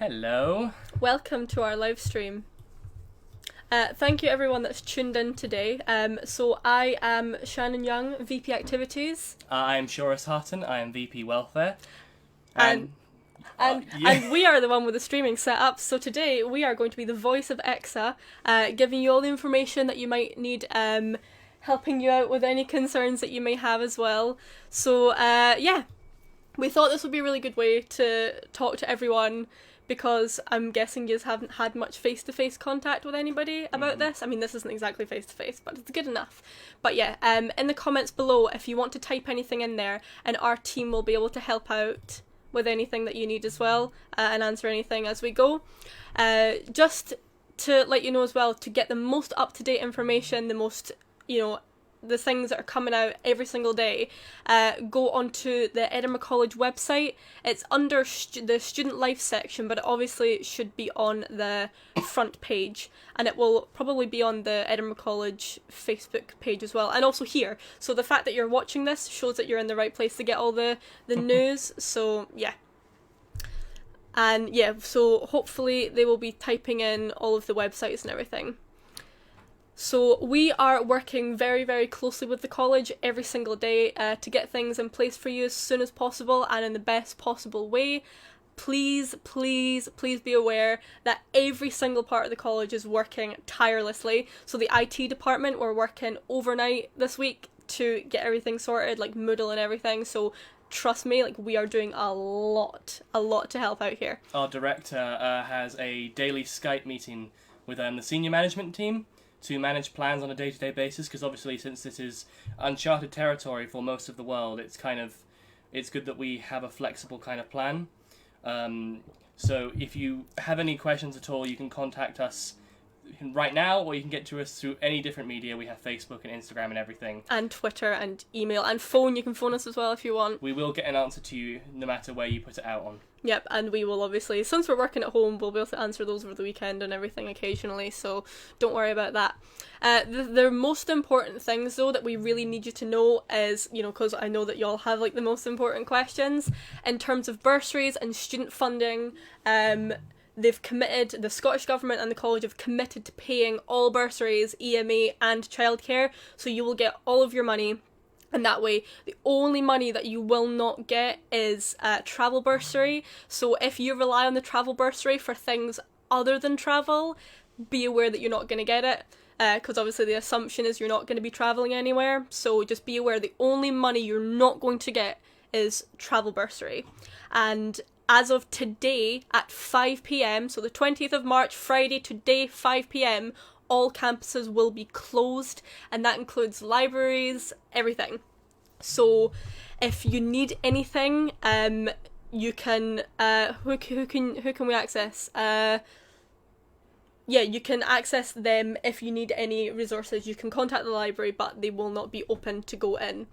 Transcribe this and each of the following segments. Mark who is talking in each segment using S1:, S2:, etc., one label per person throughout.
S1: Hello.
S2: Welcome to our live stream. Thank you everyone that's tuned in today. So I am Shannon Young, VP Activities.
S1: I'm Seoras Harton, I am VP Welfare.
S2: And we are the one with the streaming set up. So today we are going to be the voice of EXA, giving you all the information that you might need, helping you out with any concerns that you may have as well. So we thought this would be a really good way to talk to everyone, because I'm guessing you haven't had much face-to-face contact with anybody about this. I mean, this isn't exactly face-to-face, but it's good enough. But yeah, in the comments below, if you want to type anything in there, and our team will be able to help out with anything that you need as well, and answer anything as we go. Just to let you know as well, to get the most up-to-date information, the most, the things that are coming out every single day, go onto the Edinburgh College website. It's under the student life section, but it obviously should be on the front page, and it will probably be on the Edinburgh College Facebook page as well, and also here. So the fact that you're watching this shows that you're in the right place to get all the news. So yeah. And yeah, so hopefully they will be typing in all of the websites and everything. So we are working very, very closely with the college every single day to get things in place for you as soon as possible and in the best possible way. Please, please, please be aware that every single part of the college is working tirelessly. So the IT department, we're working overnight this week to get everything sorted, like Moodle and everything. So trust me, like, we are doing a lot to help out here.
S1: Our director has a daily Skype meeting with the senior management team to manage plans on a day-to-day basis, because obviously since this is uncharted territory for most of the world, it's good that we have a flexible kind of plan. So if you have any questions at all, you can contact us right now, or you can get to us through any different media. We have Facebook and Instagram and everything.
S2: And Twitter and email and phone. You can phone us as well if you want.
S1: We will get an answer to you no matter where you put it out on.
S2: Yep, and we will obviously, since we're working at home, we'll be able to answer those over the weekend and everything occasionally, so don't worry about that. The most important things, though, that we really need you to know is, because I know that y'all have, the most important questions, in terms of bursaries and student funding, they've committed, the Scottish Government and the college have committed to paying all bursaries, EMA and childcare, so you will get all of your money. And that way, the only money that you will not get is travel bursary. So if you rely on the travel bursary for things other than travel, be aware that you're not going to get it. Because obviously the assumption is you're not going to be travelling anywhere. So just be aware the only money you're not going to get is travel bursary. And as of today at 5 p.m, so the 20th of March, Friday, today, 5 p.m, all campuses will be closed, and that includes libraries, everything. So if you need anything, you can who can we access? You can access them. If you need any resources, you can contact the library, but they will not be open to go in.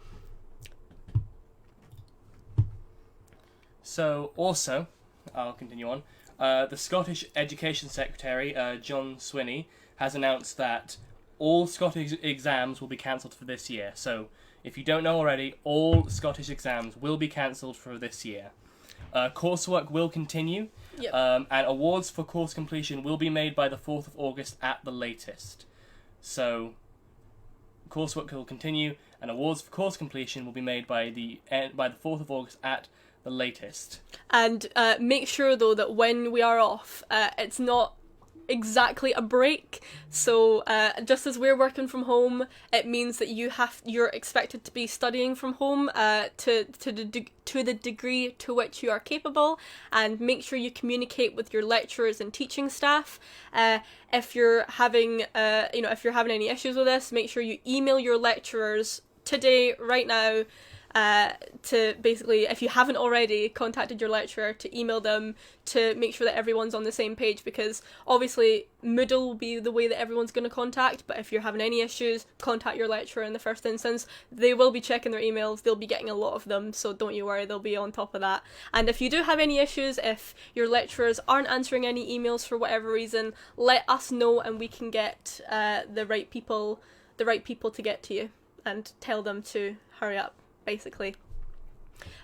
S1: So also, I'll continue on. The Scottish Education Secretary, John Swinney, has announced that all Scottish exams will be cancelled for this year. So, if you don't know already, all Scottish exams will be cancelled for this year. Coursework will continue,
S2: Yep.
S1: And awards for course completion will be made by the 4th of August at the latest. So, coursework will continue, and awards for course completion will be made by the 4th of August at the latest.
S2: And make sure, though, that when we are off, it's not exactly a break. So just as we're working from home, it means that you're expected to be studying from home to the degree to which you are capable, and make sure you communicate with your lecturers and teaching staff. If you're having any issues with this, make sure you email your lecturers today, right now, to basically, if you haven't already contacted your lecturer, to email them to make sure that everyone's on the same page, because obviously Moodle will be the way that everyone's going to contact, but if you're having any issues, contact your lecturer in the first instance. They will be checking their emails, they'll be getting a lot of them, so don't you worry, they'll be on top of that. And if you do have any issues, if your lecturers aren't answering any emails for whatever reason, let us know and we can get the right people to get to you and tell them to hurry up, basically.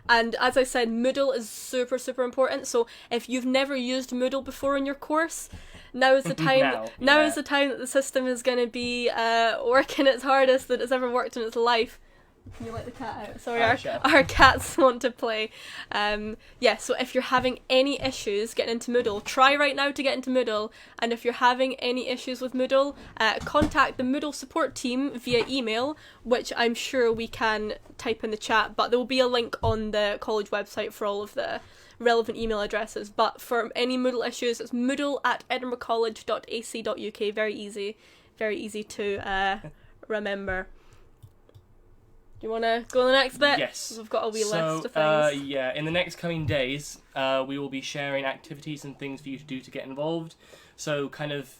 S2: And as I said, Moodle is super, super important. So if you've never used Moodle before in your course, now is the time. Now is the time that the system is going to be working its hardest that it's ever worked in its life. Can you let the cat out? Sorry, our cats want to play. So if you're having any issues getting into Moodle, try right now to get into Moodle. And if you're having any issues with Moodle, contact the Moodle support team via email, which I'm sure we can type in the chat. But there will be a link on the college website for all of the relevant email addresses. But for any Moodle issues, it's moodle@edinburghcollege.ac.uk. Very easy to remember. Do you want to go on the next bit?
S1: Yes.
S2: We've got a wee list of things.
S1: In the next coming days, we will be sharing activities and things for you to do to get involved. So kind of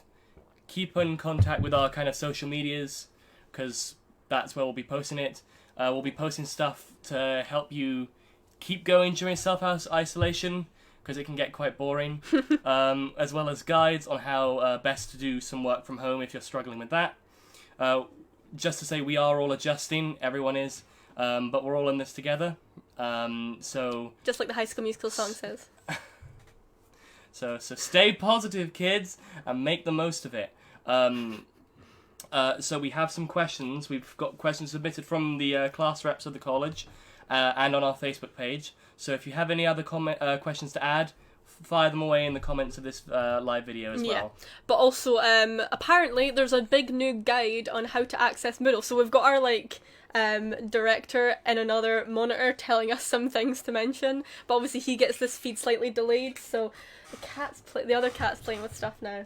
S1: keep in contact with our kind of social medias, because that's where we'll be posting it. We'll be posting stuff to help you keep going during self-isolation, because it can get quite boring, as well as guides on how best to do some work from home if you're struggling with that. Just to say, we are all adjusting, everyone is, but we're all in this together. So
S2: just like the High School Musical song says.
S1: So stay positive, kids, and make the most of it. So we have some questions. We've got questions submitted from the class reps of the college, and on our Facebook page. So if you have any other questions to add, fire them away in the comments of this live video as well.
S2: But also, apparently there's a big new guide on how to access Moodle. So we've got our director in another monitor telling us some things to mention. But obviously he gets this feed slightly delayed. So the other cat's playing with stuff now.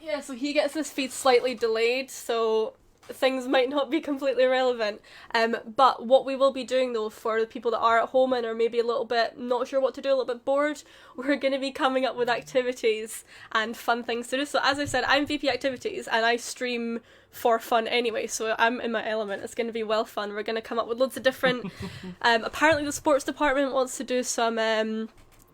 S2: Yeah, so he gets this feed slightly delayed. So things might not be completely relevant. But what we will be doing though, for the people that are at home and are maybe a little bit not sure what to do, a little bit bored, we're going to be coming up with activities and fun things to do. So as I said, I'm VP Activities and I stream for fun anyway, so I'm in my element. It's going to be well fun. We're going to come up with loads of different apparently the sports department wants to do some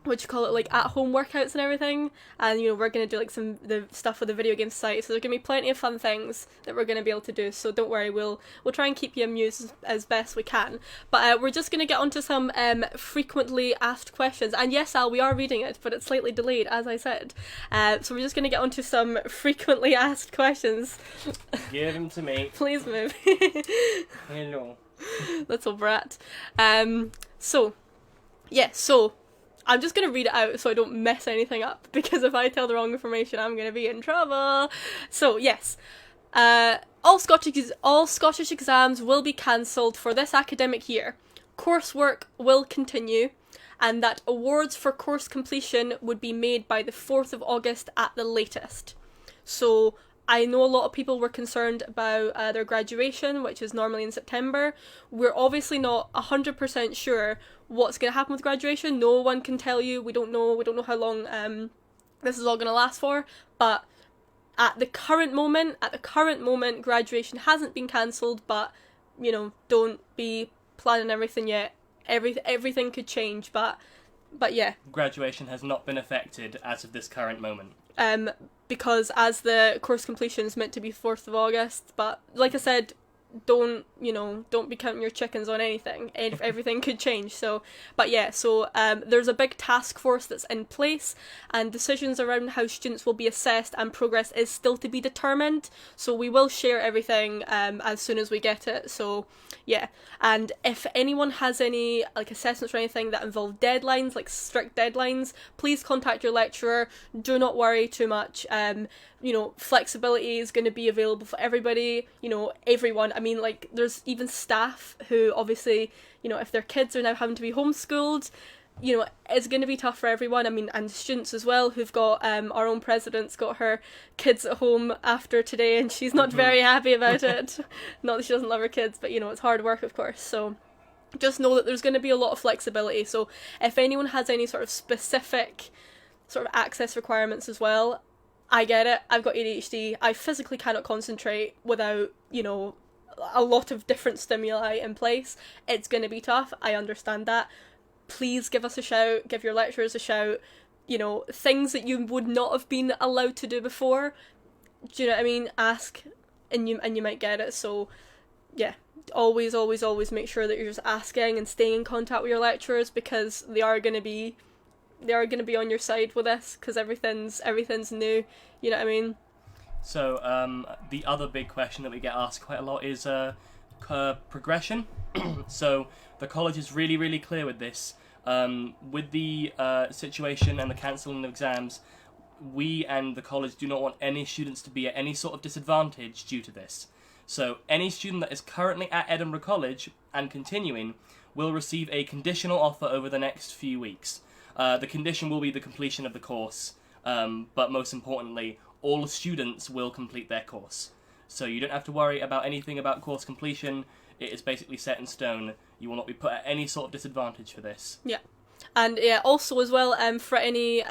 S2: at-home workouts and everything, and we're going to do the stuff with the video game site, so there's going to be plenty of fun things that we're going to be able to do, so don't worry, we'll try and keep you amused as best we can. But we're just going to get onto some frequently asked questions, and yes, Al, we are reading it, but it's slightly delayed, as I said. So we're just going to get onto some frequently asked questions.
S1: Give them to me.
S2: Please move.
S1: Hello.
S2: Little brat. So I'm just going to read it out so I don't mess anything up, because if I tell the wrong information, I'm going to be in trouble. So, yes. All Scottish exams will be cancelled for this academic year. Coursework will continue, and that awards for course completion would be made by the 4th of August at the latest. So, I know a lot of people were concerned about their graduation, which is normally in September. We're obviously not 100% sure what's going to happen with graduation. No one can tell you. We don't know how long this is all going to last for. But at the current moment, graduation hasn't been cancelled. But don't be planning everything yet. Everything could change. But yeah.
S1: Graduation has not been affected as of this current moment.
S2: Because as the course completion is meant to be 4th of August, but like I said, don't be counting your chickens on anything. Everything could change. So there's a big task force that's in place, and decisions around how students will be assessed and progress is still to be determined. So we will share everything as soon as we get it. So yeah, and if anyone has any assessments or anything that involve deadlines, like strict deadlines, please contact your lecturer. Do not worry too much. Flexibility is going to be available for everybody, everyone. I mean, there's even staff who obviously, if their kids are now having to be homeschooled, it's going to be tough for everyone. I mean, and students as well, who've got, our own president's got her kids at home after today, and she's not very happy about it. Not that she doesn't love her kids, but, it's hard work, of course, so just know that there's going to be a lot of flexibility. So if anyone has any sort of specific sort of access requirements as well, I get it. I've got ADHD. I physically cannot concentrate without, a lot of different stimuli in place. It's going to be tough. I understand that. Please give us a shout. Give your lecturers a shout. Things that you would not have been allowed to do before. Do you know what I mean? Ask, and you might get it. So, yeah, always make sure that you're just asking and staying in contact with your lecturers, because they are going to be on your side with this, because everything's new, you know what I mean?
S1: So the other big question that we get asked quite a lot is progression. So the college is really, really clear with this. With the situation and the cancelling of exams, we and the college do not want any students to be at any sort of disadvantage due to this. So any student that is currently at Edinburgh College and continuing will receive a conditional offer over the next few weeks. The condition will be the completion of the course, but most importantly, all students will complete their course. So you don't have to worry about anything about course completion. It is basically set in stone. You will not be put at any sort of disadvantage for this.
S2: Yeah. And yeah, also as well, for any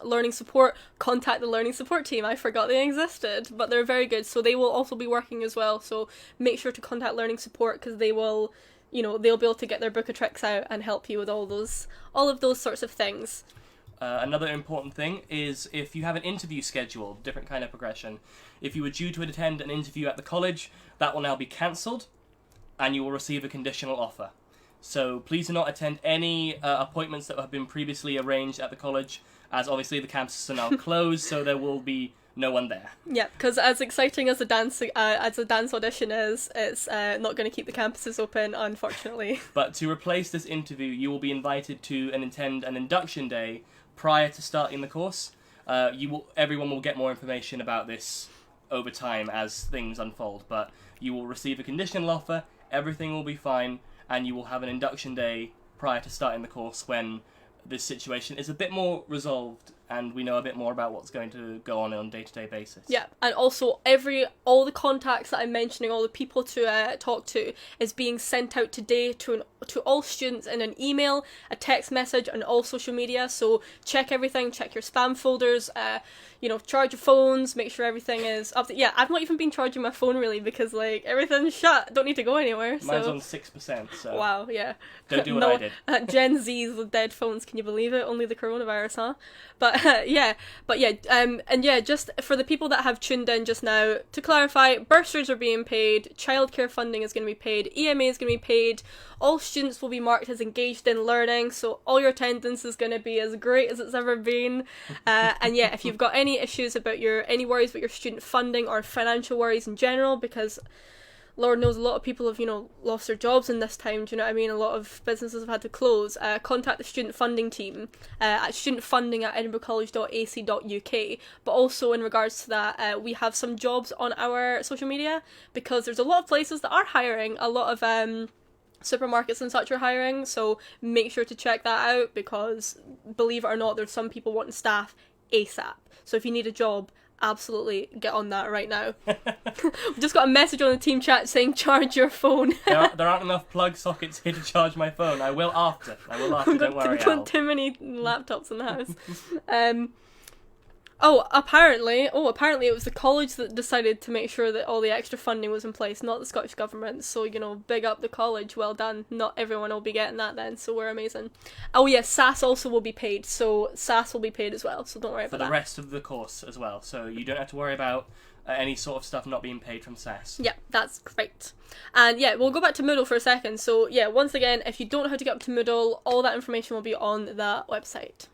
S2: learning support, contact the learning support team. I forgot they existed, but they're very good. So they will also be working as well. So make sure to contact learning support, because they will, they'll be able to get their book of tricks out and help you with all of those sorts of things.
S1: Another important thing is if you have an interview scheduled, different kind of progression. If you were due to attend an interview at the college, that will now be cancelled, and you will receive a conditional offer. So please do not attend any appointments that have been previously arranged at the college, as obviously the campuses are now closed, so there will be no one there.
S2: Yeah, because as exciting as a dance audition is, it's not going to keep the campuses open, unfortunately.
S1: But to replace this interview, you will be invited to attend an induction day prior to starting the course. Everyone will get more information about this over time as things unfold, but you will receive a conditional offer, everything will be fine, and you will have an induction day prior to starting the course when this situation is a bit more resolved and we know a bit more about what's going to go on a day-to-day basis.
S2: Yeah, and also all the contacts that I'm mentioning, all the people to talk to, is being sent out today to all students in an email, a text message, and all social media. So check everything, check your spam folders, charge your phones, make sure everything is up to... Yeah, I've not even been charging my phone really, because everything's shut, don't need to go anywhere.
S1: Mine's on 6%, so...
S2: Wow, yeah.
S1: Don't do what I did.
S2: Gen Z's with dead phones, can you believe it? Only the coronavirus, huh? But just for the people that have tuned in just now, to clarify, bursaries are being paid, childcare funding is going to be paid, EMA is going to be paid, all students will be marked as engaged in learning, so all your attendance is going to be as great as it's ever been. And yeah, if you've got any issues about any worries about your student funding or financial worries in general, because Lord knows a lot of people have, lost their jobs in this time, do you know what I mean? A lot of businesses have had to close. Contact the student funding team at studentfunding@edinburghcollege.ac.uk. But also in regards to that, we have some jobs on our social media, because there's a lot of places that are hiring, a lot of supermarkets and such are hiring, so make sure to check that out, because believe it or not, there's some people wanting staff ASAP. So if you need a job, absolutely get on that right now. We just got a message on the team chat saying charge your phone.
S1: There aren't enough plug sockets here to charge my phone. I will after, don't worry,
S2: We've got too many laptops in the house. Apparently it was the college that decided to make sure that all the extra funding was in place, not the Scottish Government. So, big up the college, well done. Not everyone will be getting that then, so we're amazing. Oh yeah, SAS also will be paid, so SAS will be paid as well, so don't worry about that.
S1: For the rest of the course as well, so you don't have to worry about any sort of stuff not being paid from SAS.
S2: Yeah, that's great. And yeah, we'll go back to Moodle for a second. So yeah, once again, if you don't know how to get up to Moodle, all that information will be on the website.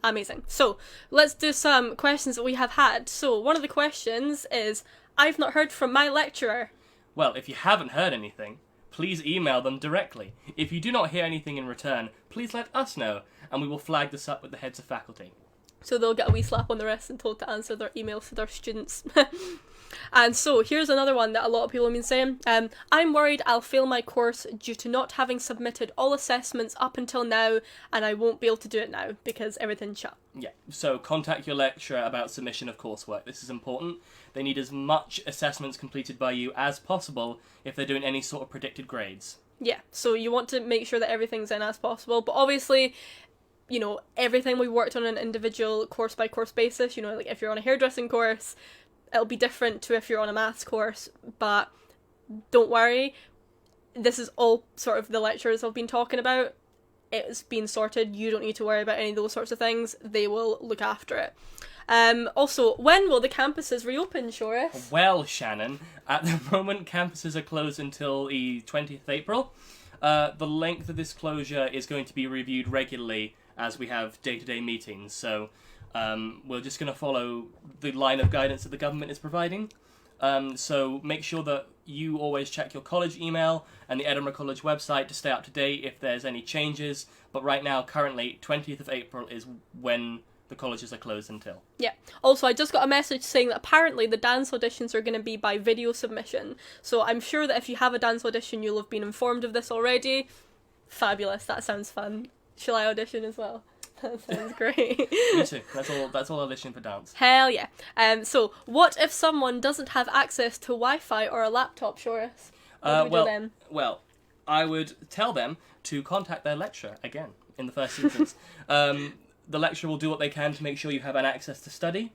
S2: Amazing. So let's do some questions that we have had. So one of the questions is, I've not heard from my lecturer.
S1: Well, if you haven't heard anything, please email them directly. If you do not hear anything in return, please let us know, and we will flag this up with the heads of faculty.
S2: So they'll get a wee slap on the wrist and told to answer their emails to their students. And so here's another one that a lot of people have been saying. I'm worried I'll fail my course due to not having submitted all assessments up until now, and I won't be able to do it now because everything's shut.
S1: Yeah, so contact your lecturer about submission of coursework. This is important. They need as much assessments completed by you as possible if they're doing any sort of predicted grades.
S2: Yeah, so you want to make sure that everything's in as possible, but obviously, everything we worked on an individual course-by-course basis. Like if you're on a hairdressing course, it'll be different to if you're on a maths course, but don't worry. This is all sort of the lecturers have been talking about. it's been sorted. You don't need to worry about any of those sorts of things. They will look after it. Also, when will the campuses reopen, Seoras?
S1: Well, Shannon, at the moment campuses are closed until the 20th of April. The length of this closure is going to be reviewed regularly as we have day-to-day meetings, so we're just going to follow the line of guidance that the government is providing. So make sure that you always check your college email and the Edinburgh College website to stay up to date if there's any changes. But right now, currently, 20th of April is when the colleges are closed until.
S2: Yeah. Also, I just got a message saying that apparently the dance auditions are going to be by video submission. So I'm sure that if you have a dance audition, you'll have been informed of this already. Fabulous. That sounds fun. Shall I audition as well? That sounds great.
S1: Me too. That's all audition for dance.
S2: Hell yeah. So, what if someone doesn't have access to Wi-Fi or a laptop, Seoras? What do we do then?
S1: Well, I would tell them to contact their lecturer again in the first instance. The lecturer will do what they can to make sure you have an access to study.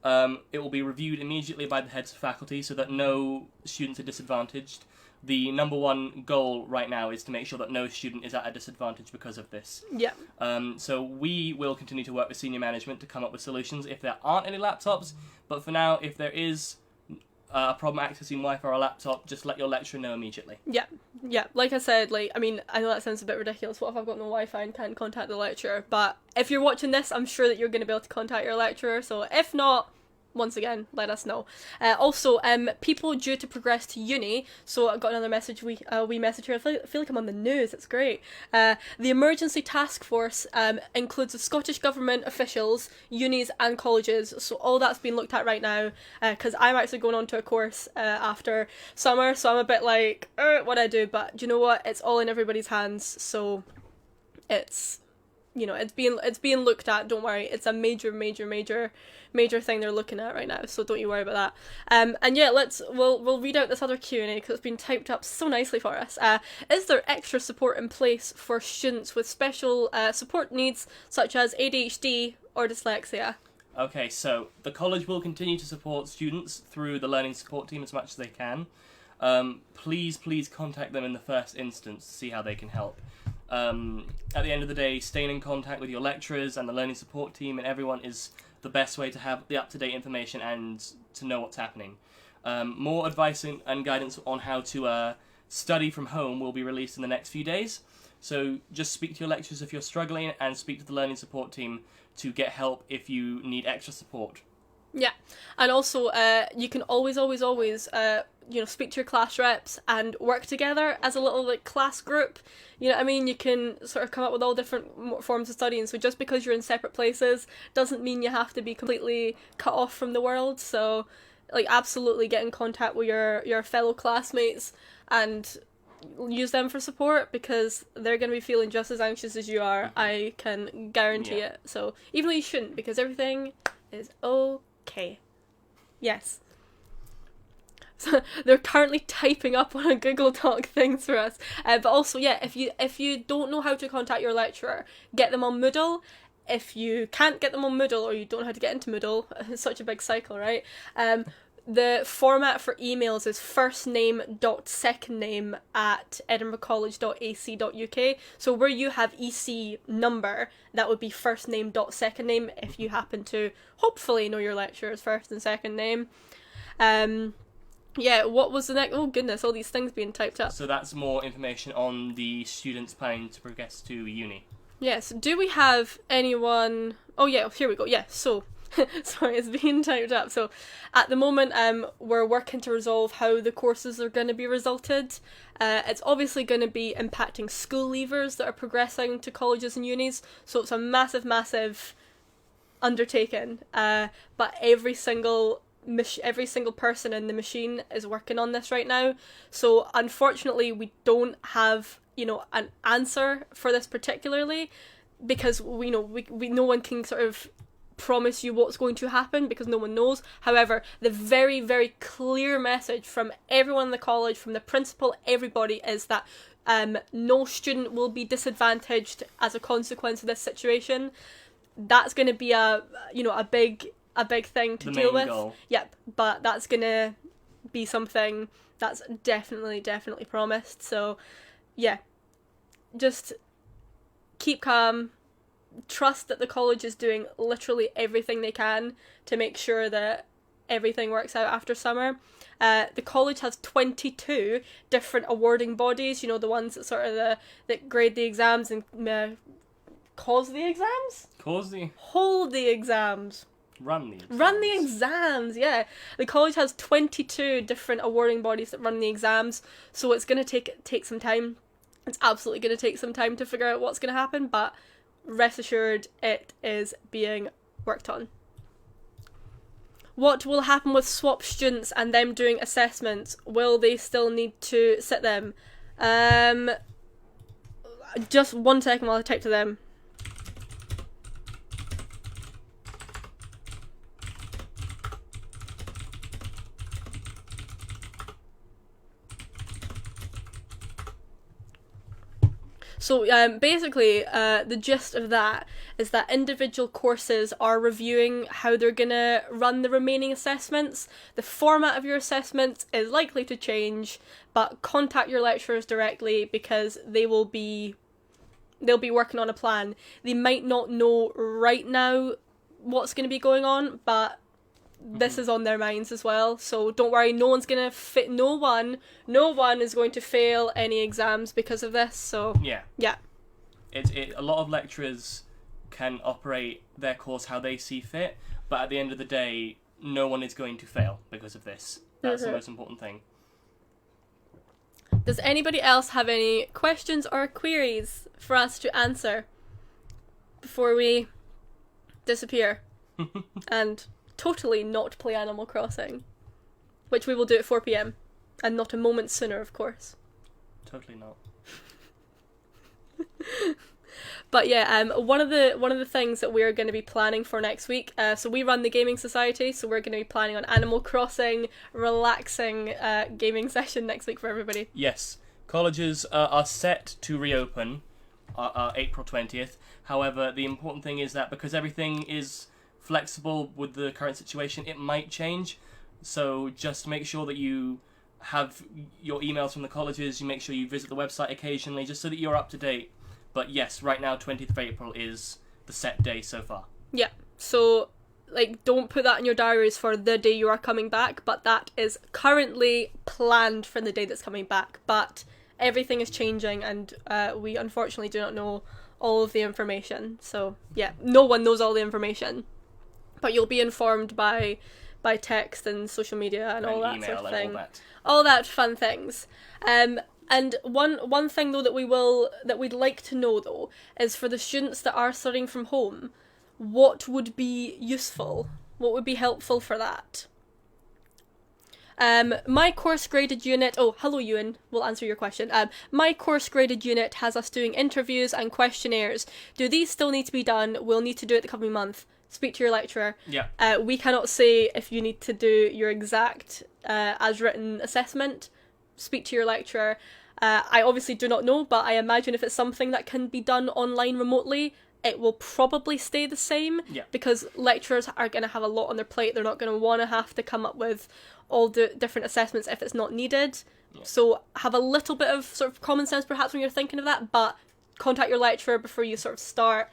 S1: It will be reviewed immediately by the heads of faculty so that no students are disadvantaged. The number one goal right now is to make sure that no student is at a disadvantage because of this.
S2: Yeah.
S1: So we will continue to work with senior management to come up with solutions if there aren't any laptops. But for now, if there is a problem accessing Wi-Fi or a laptop, just let your lecturer know immediately. Yeah.
S2: Yeah. Like I said, I know that sounds a bit ridiculous. What if I've got no Wi-Fi and can't contact the lecturer? But if you're watching this, I'm sure that you're going to be able to contact your lecturer. So if not, once again, let us know. Also, people due to progress to uni, so I got another message, we message here, I feel like I'm on the news, it's great. The emergency task force includes the Scottish Government officials, unis and colleges, so all that's being looked at right now, because I'm actually going on to a course after summer, so I'm a bit like, what do I do? But do you know what, it's all in everybody's hands, so it's, it's being looked at, don't worry, it's a major thing they're looking at right now, so don't you worry about that. And yeah, we'll read out this other Q&A because it's been typed up so nicely for us. Is there extra support in place for students with special support needs such as ADHD or dyslexia?
S1: Okay, so the college will continue to support students through the learning support team as much as they can. Please contact them in the first instance to see how they can help. At the end of the day, staying in contact with your lecturers and the learning support team and everyone is the best way to have the up-to-date information and to know what's happening. More advice and guidance on how to study from home will be released in the next few days. So just speak to your lecturers if you're struggling and speak to the learning support team to get help if you need extra support.
S2: Yeah, and also you can always speak to your class reps and work together as a little class group. You know what I mean? You can sort of come up with all different forms of studying. So just because you're in separate places doesn't mean you have to be completely cut off from the world. So absolutely get in contact with your fellow classmates and use them for support because they're going to be feeling just as anxious as you are. I can guarantee it. So even though you shouldn't, because everything is okay. Yes. So they're currently typing up on a Google Doc things for us. But also, yeah, if you don't know how to contact your lecturer, get them on Moodle. If you can't get them on Moodle or you don't know how to get into Moodle, it's such a big cycle, right? The format for emails is firstname.secondname@edinburghcollege.ac.uk. So where you have EC number, that would be firstname.secondname if you happen to hopefully know your lecturer's first and second name. Yeah, what was the next? Oh goodness, all these things being typed up.
S1: So that's more information on the students planning to progress to uni.
S2: Yes, do we have anyone... Oh yeah, here we go, yeah, so... Sorry, it's being typed up. So, at the moment, we're working to resolve how the courses are going to be resulted. It's obviously going to be impacting school leavers that are progressing to colleges and unis. So it's a massive undertaking. But every single person in the machine is working on this right now. So unfortunately, we don't have an answer for this particularly because we no one can sort of promise you what's going to happen because no one knows. However, the very, very clear message from everyone in the college, from the principal, everybody, is that no student will be disadvantaged as a consequence of this situation. That's going to be a big thing to deal with. Goal. Yep, but that's going to be something that's definitely promised. So, yeah, just keep calm, trust that the college is doing literally everything they can to make sure that everything works out after summer. The college has 22 different awarding bodies, you know, the ones that sort of that grade the exams and cause the exams? Hold the exams.
S1: Run the exams.
S2: Run the exams, yeah. The college has 22 different awarding bodies that run the exams, so it's going to take some time. It's absolutely going to take some time to figure out what's going to happen, but rest assured it is being worked on. What will happen with swap students and them doing assessments? Will they still need to sit them? Just 1 second while I type to them. So basically, the gist of that is that individual courses are reviewing how they're going to run the remaining assessments. The format of your assessments is likely to change, but contact your lecturers directly because they'll be working on a plan. They might not know right now what's going to be going on, but this is on their minds as well, so don't worry, no one is going to fail any exams because of this, so yeah.
S1: A lot of lecturers can operate their course how they see fit, but at the end of the day, no one is going to fail because of this. That's the most important thing.
S2: Does anybody else have any questions or queries for us to answer before we disappear and totally not play Animal Crossing, which we will do at 4 p.m. and not a moment sooner, of course.
S1: Totally not.
S2: But yeah, one of the things that we're going to be planning for next week, so we run the gaming society, so we're going to be planning on Animal Crossing, relaxing gaming session next week for everybody.
S1: Yes, colleges are set to reopen April 20th. However, the important thing is that because everything is flexible with the current situation, it might change. So just make sure that you have your emails from the colleges, you make sure you visit the website occasionally, just so that you're up to date. But yes, right now 20th of April is the set day so far. Yeah, so don't put that in your diaries for the day you are coming back, but that is currently planned for the day that's coming back. But everything is changing, and we unfortunately do not know all of the information. So yeah, no one knows all the information. But you'll be informed by text and social media and all that sort of thing. All that fun things. And one thing though that we'd like to know though is for the students that are studying from home, what would be useful? What would be helpful for that? My course graded unit, hello Ewan, we'll answer your question. My course graded unit has us doing interviews and questionnaires. Do these still need to be done? We'll need to do it the coming month. Speak to your lecturer. Yeah. We cannot say if you need to do your exact as written assessment. Speak to your lecturer. I obviously do not know, but I imagine if it's something that can be done online remotely, it will probably stay the same. Yeah. Because lecturers are going to have a lot on their plate. They're not going to want to have to come up with all the different assessments if it's not needed. Yeah. So have a little bit of sort of common sense perhaps when you're thinking of that, but contact your lecturer before you sort of start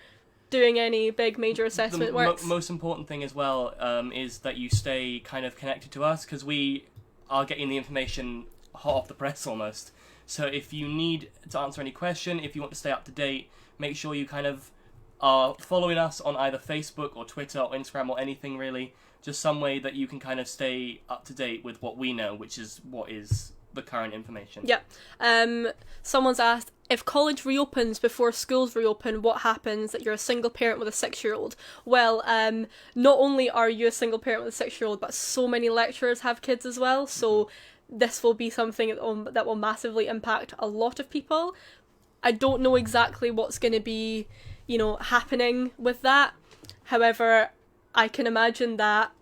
S1: doing any big major assessment works. Most important thing as well is that you stay kind of connected to us, because we are getting the information hot off the press almost. So if you need to answer any question, if you want to stay up to date, make sure you kind of are following us on either Facebook or Twitter or Instagram or anything really, just some way that you can kind of stay up to date with what we know, which is what is the current information.
S2: Yeah. Someone's asked, if college reopens before schools reopen, what happens that you're a single parent with a 6-year-old? Well, not only are you a single parent with a 6-year-old, but so many lecturers have kids as well, so this will be something that will massively impact a lot of people. I don't know exactly what's going to be, happening with that. However, I can imagine that,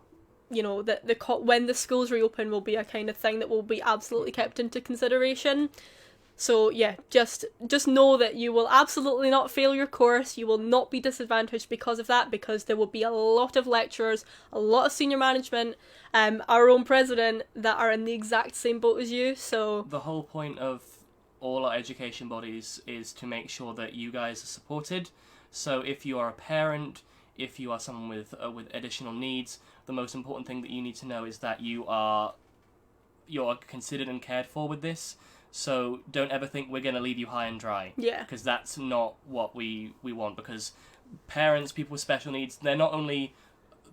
S2: when the schools reopen will be a kind of thing that will be absolutely kept into consideration. So yeah, just know that you will absolutely not fail your course. You will not be disadvantaged because of that, because there will be a lot of lecturers, a lot of senior management, our own president that are in the exact same boat as you. So
S1: the whole point of all our education bodies is to make sure that you guys are supported. So if you are a parent, if you are someone with additional needs, the most important thing that you need to know is that you're considered and cared for with this. So don't ever think we're going to leave you high and dry.
S2: Yeah.
S1: Because that's not what we want. Because parents, people with special needs, they're not only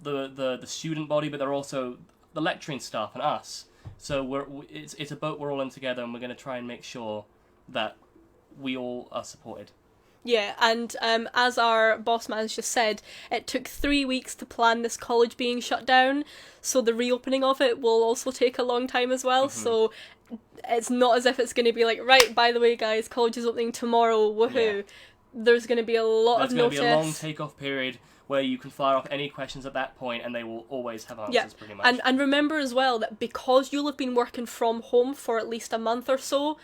S1: the student body, but they're also the lecturing staff and us. So it's a boat we're all in together, and we're going to try and make sure that we all are supported.
S2: Yeah, and as our boss man just said, it took 3 weeks to plan this college being shut down, so the reopening of it will also take a long time as well, so it's not as if it's going to be like, right, by the way guys, college is opening tomorrow, woohoo. Yeah. There's going to be a lot of notice. There's going to be a long take-off period where you can fire off any questions at that point, and they will always have answers, pretty much. And remember as well that because you'll have been working from home for at least a month or so,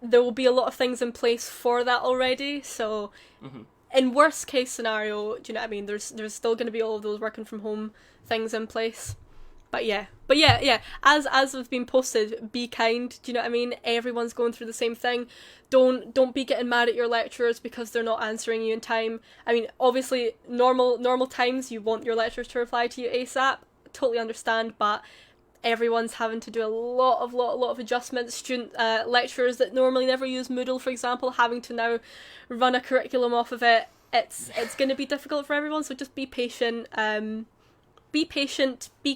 S2: there will be a lot of things in place for that already, so in worst case scenario, do you know what I mean, there's still going to be all of those working from home things in place. But yeah, as have been posted, be kind, do you know what I mean? Everyone's going through the same thing. Don't be getting mad at your lecturers because they're not answering you in time. I mean, obviously, normal times you want your lecturers to reply to you ASAP, totally understand, but everyone's having to do a lot of adjustments. Lecturers that normally never use Moodle, for example, having to now run a curriculum off of it. It's going to be difficult for everyone, so just be patient. Be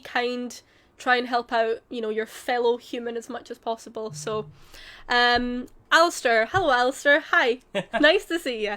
S2: kind, try and help out, your fellow human as much as possible. So, Alistair, hello Alistair, hi, nice to see you.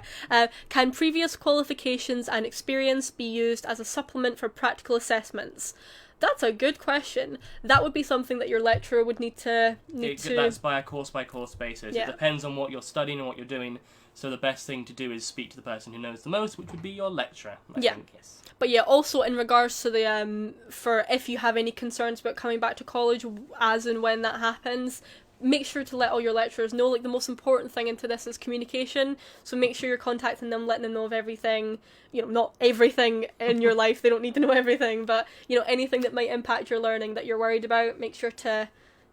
S2: Can previous qualifications and experience be used as a supplement for practical assessments? That's a good question. That would be something that your lecturer would need to...
S1: That's by a course-by-course basis.
S2: Yeah.
S1: It depends on what you're studying and what you're doing. So the best thing to do is speak to the person who knows the most, which would be your lecturer, I think, yes.
S2: But yeah, also in regards to the, for if you have any concerns about coming back to college, as and when that happens, make sure to let all your lecturers know. Like, the most important thing into this is communication, so make sure you're contacting them, letting them know of everything, not everything in your life, they don't need to know everything, but, anything that might impact your learning that you're worried about, make sure to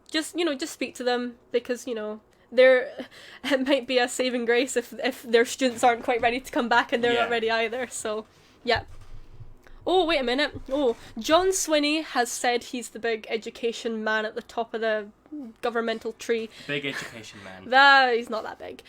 S2: just speak to them, because, it might be a saving grace if their students aren't quite ready to come back and they're not ready either, so, yeah. Oh, wait a minute. Oh, John Swinney has said he's the big education man at the top of the governmental tree.
S1: Big education man.
S2: He's not that big.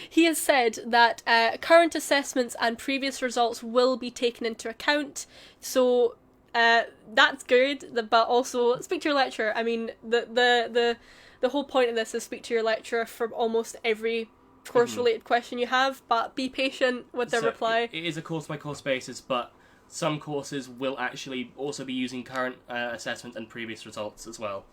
S2: He has said that current assessments and previous results will be taken into account. So that's good, but also speak to your lecturer. I mean, the whole point of this is speak to your lecturer for almost every course-related question you have, but be patient with their reply.
S1: It is a course-by-course basis, but some courses will actually also be using current assessment and previous results as well.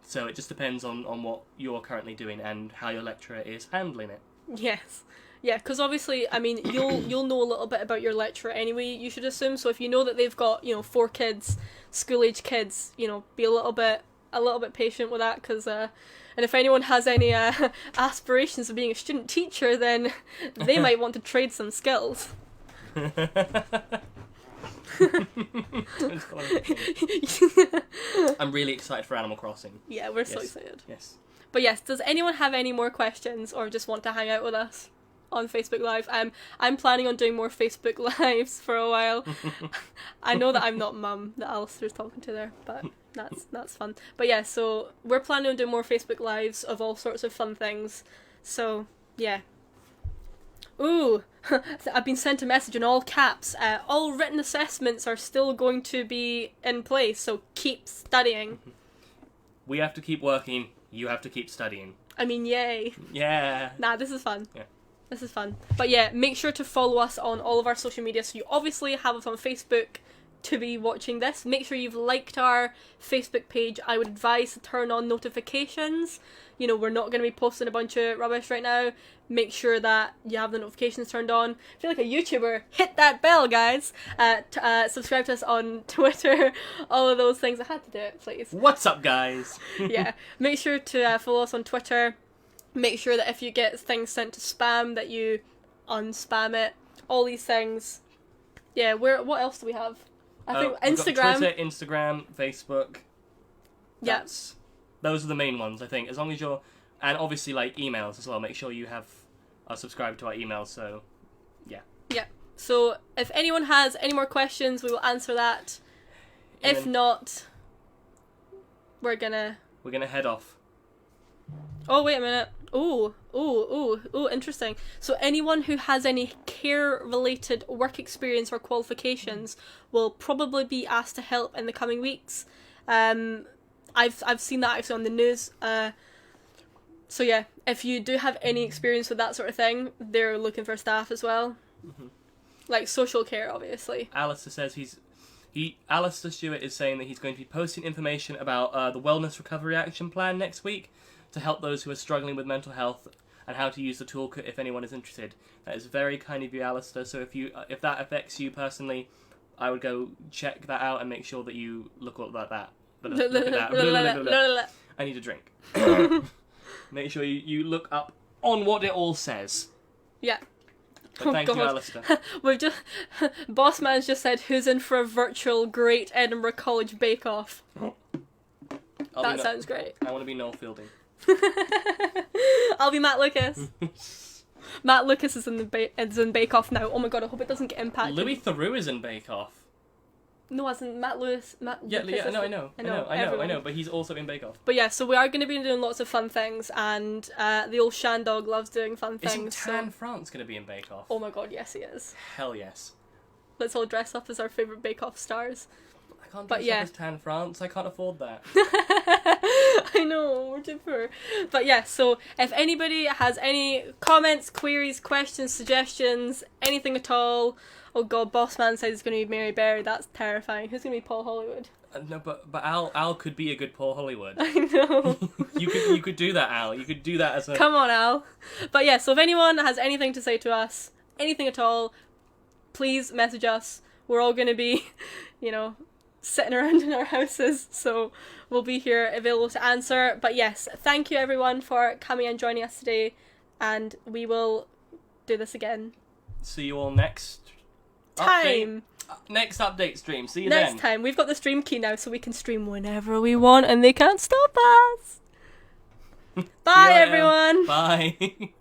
S1: So it just depends on what you're currently doing and how your lecturer is handling it.
S2: Yes. Yeah, because obviously, I mean, you'll know a little bit about your lecturer anyway, you should assume. So if you know that they've got, 4 kids, school-age kids, be a little bit patient with that, because and if anyone has any aspirations of being a student teacher, then they might want to trade some skills.
S1: I'm really excited for Animal Crossing.
S2: Yeah, we're so excited.
S1: Yes.
S2: But yes, does anyone have any more questions or just want to hang out with us on Facebook Live? I'm planning on doing more Facebook Lives for a while. I know that I'm not Mum that Alistair's talking to there, but that's fun. But yeah, so we're planning on doing more Facebook Lives of all sorts of fun things. So yeah. Ooh, I've been sent a message in all caps. All written assessments are still going to be in place, so keep studying.
S1: We have to keep working, you have to keep studying.
S2: I mean, yay.
S1: Yeah.
S2: Nah, this is fun.
S1: Yeah.
S2: This is fun. But yeah, make sure to follow us on all of our social media. So you obviously have us on Facebook to be watching this. Make sure you've liked our Facebook page. I would advise to turn on notifications. We're not going to be posting a bunch of rubbish right now. Make sure that you have the notifications turned on. I feel like a YouTuber. Hit that bell, guys. Subscribe to us on Twitter. All of those things. I had to do it, please.
S1: What's up, guys?
S2: Yeah. Make sure to follow us on Twitter. Make sure that if you get things sent to spam, that you unspam it. All these things. Yeah, what else do we have? I think Instagram.
S1: Twitter, Instagram, Facebook.
S2: Yeah.
S1: Those are the main ones, I think. As long as you're And obviously, like, emails as well. Make sure you are subscribed to our emails, so, yeah.
S2: Yeah. So, if anyone has any more questions, we will answer that. If not, we're gonna
S1: head off.
S2: Oh, wait a minute. Oh, interesting. So anyone who has any care-related work experience or qualifications will probably be asked to help in the coming weeks. I've seen that actually on the news. So yeah, if you do have any experience with that sort of thing, they're looking for staff as well. Mm-hmm. Like social care, obviously.
S1: Alistair says Alistair Stewart is saying that he's going to be posting information about the Wellness Recovery Action Plan next week to help those who are struggling with mental health and how to use the toolkit if anyone is interested. That is very kind of you, Alistair. So if that affects you personally, I would go check that out and make sure that you look at that. Look at that. I need a drink. Make sure you look up on what it all says.
S2: Yeah.
S1: But thank you, Alistair.
S2: Boss Man's just said, who's in for a virtual Great Edinburgh College Bake Off? That sounds great.
S1: I want to be Noel Fielding.
S2: I'll be Matt Lucas. Matt Lucas is in Bake Off now. Oh my god, I hope it doesn't get impacted.
S1: Louis Theroux is in Bake Off.
S2: No, as in Matt Lucas.
S1: Yeah, I know, but he's also in Bake Off.
S2: But yeah, so we are going to be doing lots of fun things, and the old Shandog loves doing fun things.
S1: Isn't Tan France going to be in Bake Off?
S2: Oh my god, yes he is.
S1: Hell yes.
S2: Let's all dress up as our favourite Bake Off stars.
S1: I can't dress up as Tan France, I can't afford that.
S2: I know, we're too poor. But yeah, so if anybody has any comments, queries, questions, suggestions, anything at all... Oh god, Boss Man says he's going to be Mary Berry. That's terrifying. Who's going to be Paul Hollywood?
S1: No, but Al could be a good Paul Hollywood.
S2: I know.
S1: you could do that, Al. You could do that as a...
S2: Come on, Al. But yeah, so if anyone has anything to say to us, anything at all, please message us. We're all going to be, sitting around in our houses, so we'll be here available to answer. But yes, thank you everyone for coming and joining us today, and we will do this again.
S1: See you all next
S2: time.
S1: Next update stream. See you
S2: next
S1: then.
S2: time. We've got the stream key now, so we can stream whenever we want, and they can't stop us. Bye, everyone.
S1: Bye.